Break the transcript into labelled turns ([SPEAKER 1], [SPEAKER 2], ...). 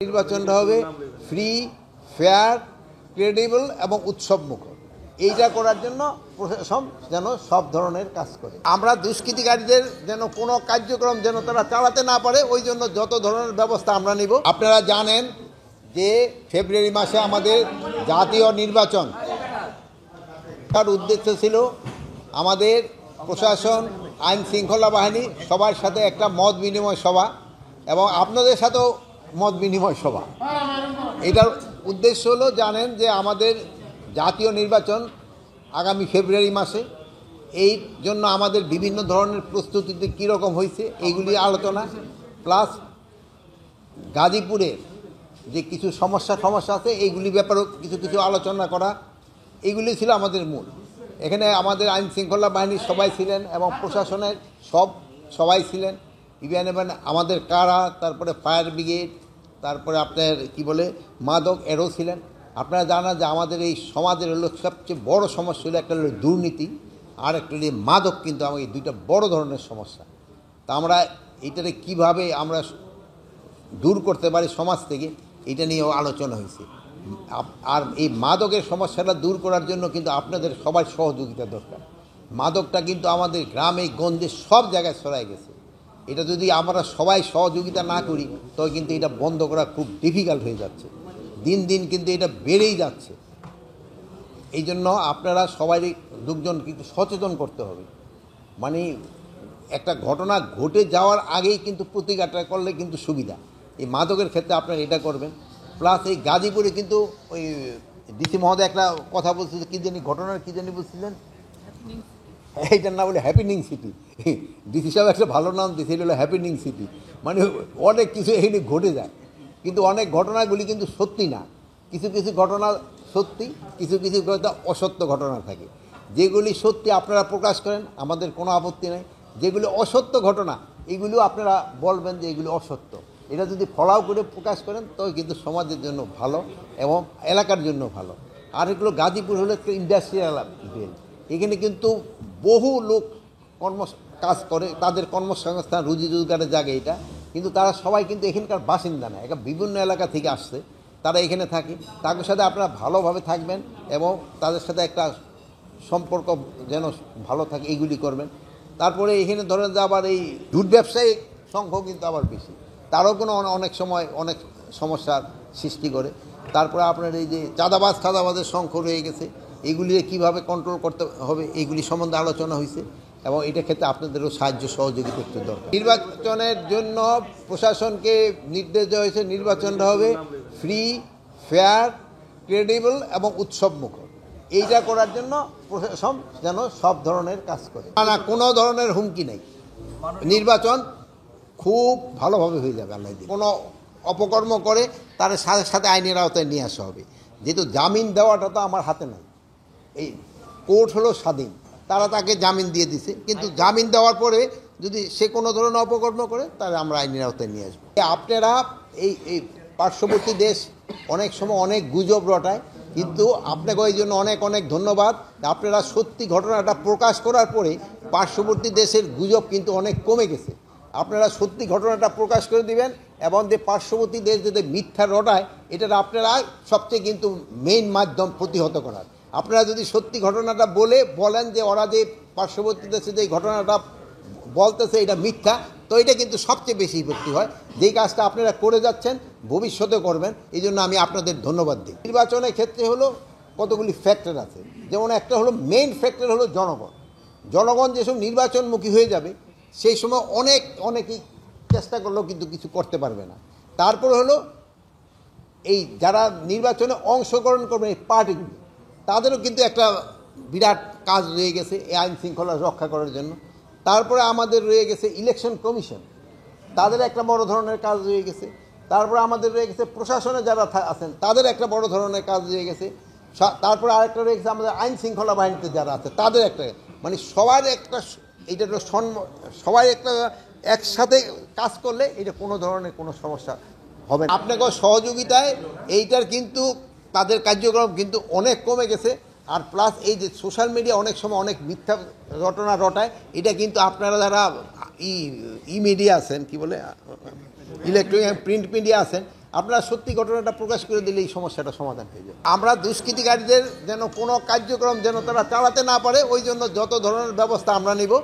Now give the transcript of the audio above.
[SPEAKER 1] নির্বাচনটা হবে free, fair, credible এবং উৎসবমুখর। এইটা করার জন্য প্রশাসন যেন সব ধরনের কাজ করে। আমরা দুষ্কৃতিকারীদের যেন কোনো কার্যক্রম যেন তারা চালাতে না পারে, ওই জন্য যত ধরনের ব্যবস্থা আমরা নিব। আপনারা জানেন যে ফেব্রুয়ারি মাসে আমাদের জাতীয় নির্বাচন, তার উদ্দেশ্য ছিল আমাদের প্রশাসন, আইন শৃঙ্খলা বাহিনী সবার সাথে একটা মত বিনিময় সভা এবং আপনাদের সাথেও মত বিনিময় সভা। এটার উদ্দেশ্য হলো, জানেন যে আমাদের জাতীয় নির্বাচন আগামী ফেব্রুয়ারি মাসে, এই জন্য আমাদের বিভিন্ন ধরনের প্রস্তুতিতে কীরকম হয়েছে এইগুলি আলোচনা, প্লাস গাজীপুরের যে কিছু সমস্যা আছে এইগুলি ব্যাপারেও কিছু কিছু আলোচনা করা, এইগুলি ছিল আমাদের মূল। এখানে আমাদের আইন শৃঙ্খলা বাহিনীর সবাই ছিলেন এবং প্রশাসনের সবাই ছিলেন, ইভেন আমাদের কারা, তারপরে ফায়ার ব্রিগেড, তারপরে আপনার মাদক এরও ছিলেন। আপনারা জানেন যে আমাদের এই সমাজের হলো সবচেয়ে বড় সমস্যা হলো, একটা হলো দুর্নীতি আর একটা হলো মাদক। কিন্তু আমাদের এই দুইটা বড় ধরনের সমস্যা। তা আমরা এইটাকে কীভাবে আমরা দূর করতে পারি সমাজ থেকে, এটা নিয়েও আলোচনা হয়েছে। আর এই মাদকের সমস্যাটা দূর করার জন্য কিন্তু আপনাদের সবার সহযোগিতা দরকার। মাদকটা কিন্তু আমাদের গ্রামে গঞ্জে সব জায়গায় ছড়ায় গেছে। এটা যদি আমরা সবাই সহযোগিতা না করি তবে কিন্তু এটা বন্ধ করা খুব ডিফিকাল্ট হয়ে যাচ্ছে। দিন দিন কিন্তু এটা বেড়েই যাচ্ছে। এই জন্য আপনারা সবাই লোকজন কিন্তু সচেতন করতে হবে। মানে একটা ঘটনা ঘটে যাওয়ার আগেই কিন্তু প্রতিকারটা করলে কিন্তু সুবিধা। এই মাদকের ক্ষেত্রে আপনারা এটা করবেন। প্লাস এই গাজীপুরে কিন্তু ওই ডিসি মহোদয় একটা কথা বলছিল, কী জানি ঘটনার কী জানি বলছিলেন, এইটার নাম বলে হ্যাপিনিং সিটি। ডিসি সাহেব একটা ভালো নাম দিয়েছে, এটা হলো হ্যাপিনিং সিটি। মানে অনেক কিছু এখানে ঘটে যায়, কিন্তু অনেক ঘটনাগুলি কিন্তু সত্যি না। কিছু কিছু ঘটনা সত্যি, কিছু কিছু ঘটনা অসত্য ঘটনা থাকে। যেগুলি সত্যি আপনারা প্রকাশ করেন, আমাদের কোনো আপত্তি নেই। যেগুলি অসত্য ঘটনা এগুলিও আপনারা বলবেন যে এগুলি অসত্য। এটা যদি ফলাও করে প্রকাশ করেন তবে কিন্তু সমাজের জন্য ভালো এবং এলাকার জন্য ভালো। আর এগুলো গাজীপুর হলো একটা ইন্ডাস্ট্রিয়াল বেল্ট। এখানে কিন্তু বহু লোক কাজ করে, তাদের কর্মসংস্থান রুজি রোজগারের জায়গা এটা। কিন্তু তারা সবাই কিন্তু এখানকার বাসিন্দা না, এটা বিভিন্ন এলাকা থেকে আসছে, তারা এখানে থাকে। তাদের সাথে আপনারা ভালোভাবে থাকবেন এবং তাদের সাথে একটা সম্পর্ক যেন ভালো থাকে, এইগুলি করবেন। তারপরে এখানে ধরেন যে আবার এই দুধ ব্যবসায়িক সংখ্যাও কিন্তু আবার বেশি, তারও কোনো অনেক সময় অনেক সমস্যার সৃষ্টি করে। তারপরে আপনার এই যে চাঁদাবাজের সংখ্যা রয়ে গেছে, এগুলি কীভাবে কন্ট্রোল করতে হবে এইগুলি সম্বন্ধে আলোচনা হয়েছে এবং এটা ক্ষেত্রে আপনাদেরও সাহায্য সহযোগিতা একটু দরকার। নির্বাচনের জন্য প্রশাসনকে নির্দেশ দেওয়া হয়েছে, নির্বাচনটা হবে ফ্রি, ফেয়ার, ক্রেডিবল এবং উৎসবমুখর। এইটা করার জন্য প্রশাসন যেন সব ধরনের কাজ করে। না, কোনো ধরনের হুমকি নেই। নির্বাচন খুব ভালোভাবে হয়ে যাবে আল্লাহ দিয়ে। কোনো অপকর্ম করে তার সাথে সাথে আইনের আওতায় নিয়ে আসা হবে। যেহেতু জামিন দেওয়াটা তো আমার হাতে নাই, এই কোর্ট হলো স্বাধীন, তারা তাকে জামিন দিয়ে দিছে। কিন্তু জামিন দেওয়ার পরে যদি সে কোনো ধরনের অপকর্ম করে তাহলে আমরা আইনের আওতায় নিয়ে আসবো। আপনারা এই পার্শ্ববর্তী দেশ অনেক সময় অনেক গুজব রটায়, কিন্তু আপনাকে এই জন্য অনেক অনেক ধন্যবাদ। আপনারা সত্যি ঘটনাটা প্রকাশ করার পরে পার্শ্ববর্তী দেশের গুজব কিন্তু অনেক কমে গেছে। আপনারা সত্যি ঘটনাটা প্রকাশ করে দিবেন এবং যে পার্শ্ববর্তী দেশ যদি মিথ্যা রটায়, এটার আপনারা সবচেয়ে কিন্তু মেইন মাধ্যম প্রতিহত করার। আপনারা যদি সত্যি ঘটনাটা বলেন যে ওরা যে পার্শ্ববর্তী দেশে যে ঘটনাটা বলতেছে এটা মিথ্যা, তো এটা কিন্তু সবচেয়ে বেশি বিপত্তি হয়। যেই কাজটা আপনারা করে যাচ্ছেন ভবিষ্যতে করবেন, এই জন্য আমি আপনাদের ধন্যবাদ দিই। নির্বাচনের ক্ষেত্রে হলো কতগুলি ফ্যাক্টর আছে, যেমন একটা হলো মেইন ফ্যাক্টর হলো জনগণ যেসব নির্বাচনমুখী হয়ে যাবে সেই সময় অনেকেই চেষ্টা করলেও কিন্তু কিছু করতে পারবে না। তারপরে হলো এই যারা নির্বাচনে অংশগ্রহণ করবে এই পার্টিগুলি, তাদেরও কিন্তু একটা বিরাট কাজ রয়ে গেছে এই আইন শৃঙ্খলা রক্ষা করার জন্য। তারপরে আমাদের রয়ে গেছে ইলেকশন কমিশন, তাদের একটা বড় ধরনের কাজ রয়ে গেছে। তারপরে আমাদের রয়ে গেছে প্রশাসনে যারা আছেন তাদের একটা বড় ধরনের কাজ রয়ে গেছে। তারপরে আরেকটা রয়ে গেছে আমাদের আইন শৃঙ্খলা বাহিনীতে যারা আছে তাদের একটা, মানে সবার একটা, এইটা সবাই একটা একসাথে কাজ করলে এটা কোনো ধরনের কোনো সমস্যা হবে না। আপনাকে সহযোগিতায় এইটার কিন্তু তাদের কার্যক্রম কিন্তু অনেক কমে গেছে। আর প্লাস এই যে সোশ্যাল মিডিয়া অনেক সময় অনেক মিথ্যা ঘটনা রটায়, এটা কিন্তু আপনারা যারা মিডিয়া আছেন, ইলেকট্রনিক প্রিন্ট মিডিয়া আছেন, আপনারা সত্যি ঘটনাটা প্রকাশ করে দিলে এই সমস্যাটা সমাধান হয়ে যাবে। আমরা দুষ্কৃতিকারীদের যেন কোনো কার্যক্রম যেন তারা চালাতে না পারে, ওই জন্য যত ধরনের ব্যবস্থা আমরা নিব।